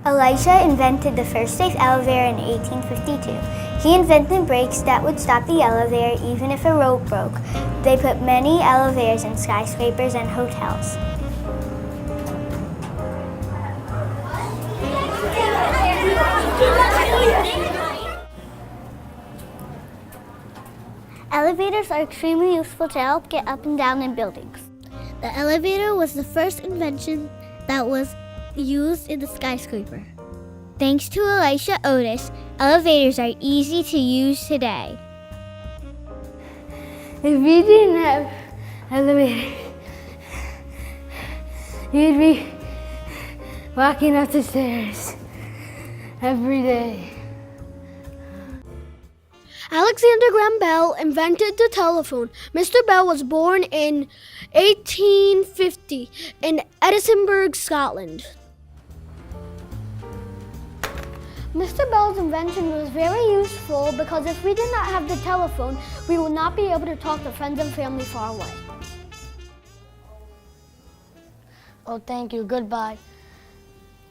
Elisha invented the first safe elevator in 1852. He invented brakes that would stop the elevator even if a rope broke. They put many elevators in skyscrapers and hotels. Elevators are extremely useful to help get up and down in buildings. The elevator was the first invention that was used in the skyscraper. Thanks to Elisha Otis, elevators are easy to use today. If we didn't have elevators, you'd be walking up the stairs every day. Alexander Graham Bell invented the telephone. Mr. Bell was born in 1850 in Edinburgh, Scotland. Mr. Bell's invention was very useful because if we did not have the telephone, we would not be able to talk to friends and family far away. Oh, thank you. Goodbye.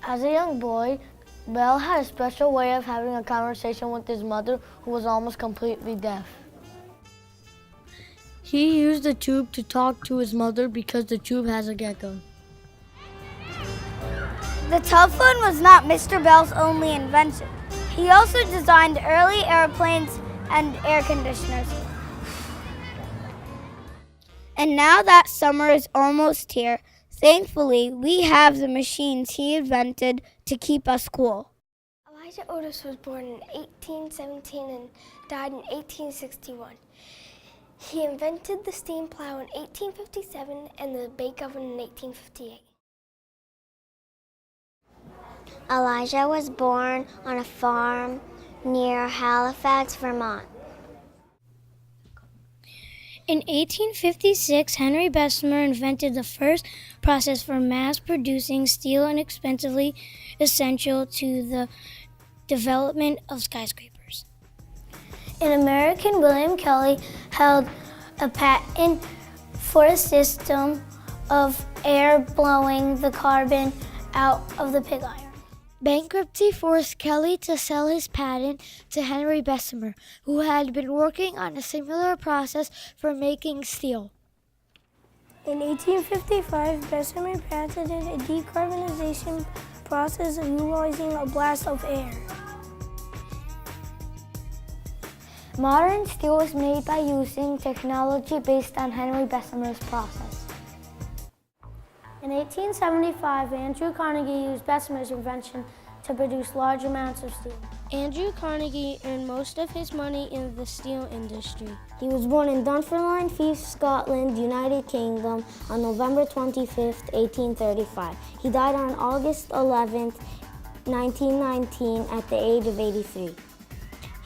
As a young boy, Bell had a special way of having a conversation with his mother, who was almost completely deaf. He used the tube to talk to his mother because the tube has a gecko. The telephone was not Mr. Bell's only invention. He also designed early airplanes and air conditioners. And now that summer is almost here, thankfully, we have the machines he invented to keep us cool. Elijah Otis was born in 1817 and died in 1861. He invented the steam plow in 1857 and the bake oven in 1858. Elijah was born on a farm near Halifax, Vermont. In 1856, Henry Bessemer invented the first process for mass-producing steel inexpensively essential to the development of skyscrapers. An American, William Kelly, held a patent for a system of air blowing the carbon out of the pig iron. Bankruptcy forced Kelly to sell his patent to Henry Bessemer, who had been working on a similar process for making steel. In 1855, Bessemer patented a decarbonization process of utilizing a blast of air. Modern steel was made by using technology based on Henry Bessemer's process. In 1875, Andrew Carnegie used Bessemer's invention to produce large amounts of steel. Andrew Carnegie earned most of his money in the steel industry. He was born in Dunfermline, Fife, Scotland, United Kingdom on November 25, 1835. He died on August 11, 1919 at the age of 83.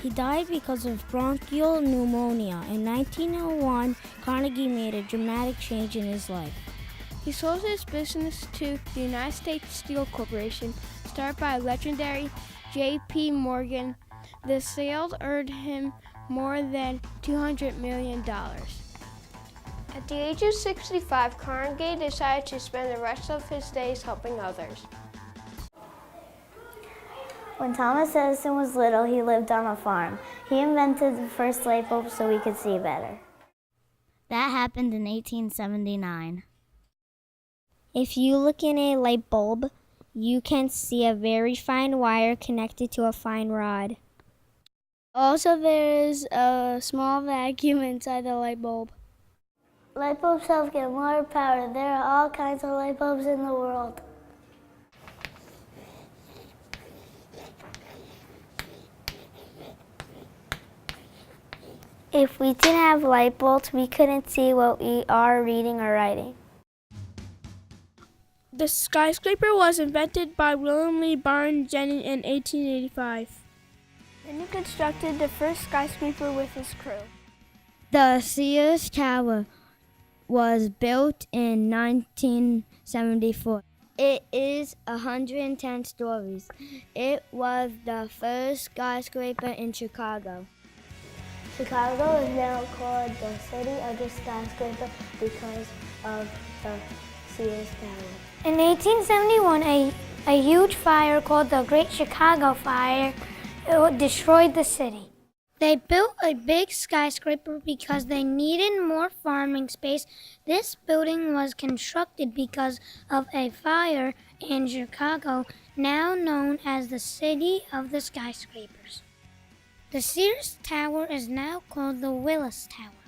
He died because of bronchial pneumonia. In 1901, Carnegie made a dramatic change in his life. He sold his business to the United States Steel Corporation, started by legendary J.P. Morgan. The sales earned him more than $200 million. At the age of 65, Carnegie decided to spend the rest of his days helping others. When Thomas Edison was little, he lived on a farm. He invented the first light bulb so we could see better. That happened in 1879. If you look in a light bulb, you can see a very fine wire connected to a fine rod. Also, there is a small vacuum inside the light bulb. Light bulbs help get more power. There are all kinds of light bulbs in the world. If we didn't have light bulbs, we couldn't see what we are reading or writing. The skyscraper was invented by William Lee Barton Jennings in 1885. Then he constructed the first skyscraper with his crew. The Sears Tower was built in 1974. It is 110 stories. It was the first skyscraper in Chicago. Chicago is now called the city of the skyscraper because of the Sears Tower. In 1871, a A huge fire called the Great Chicago Fire destroyed the city. They built a big skyscraper because they needed more farming space. This building was constructed because of a fire in Chicago, now known as the City of the Skyscrapers. The Sears Tower is now called the Willis Tower.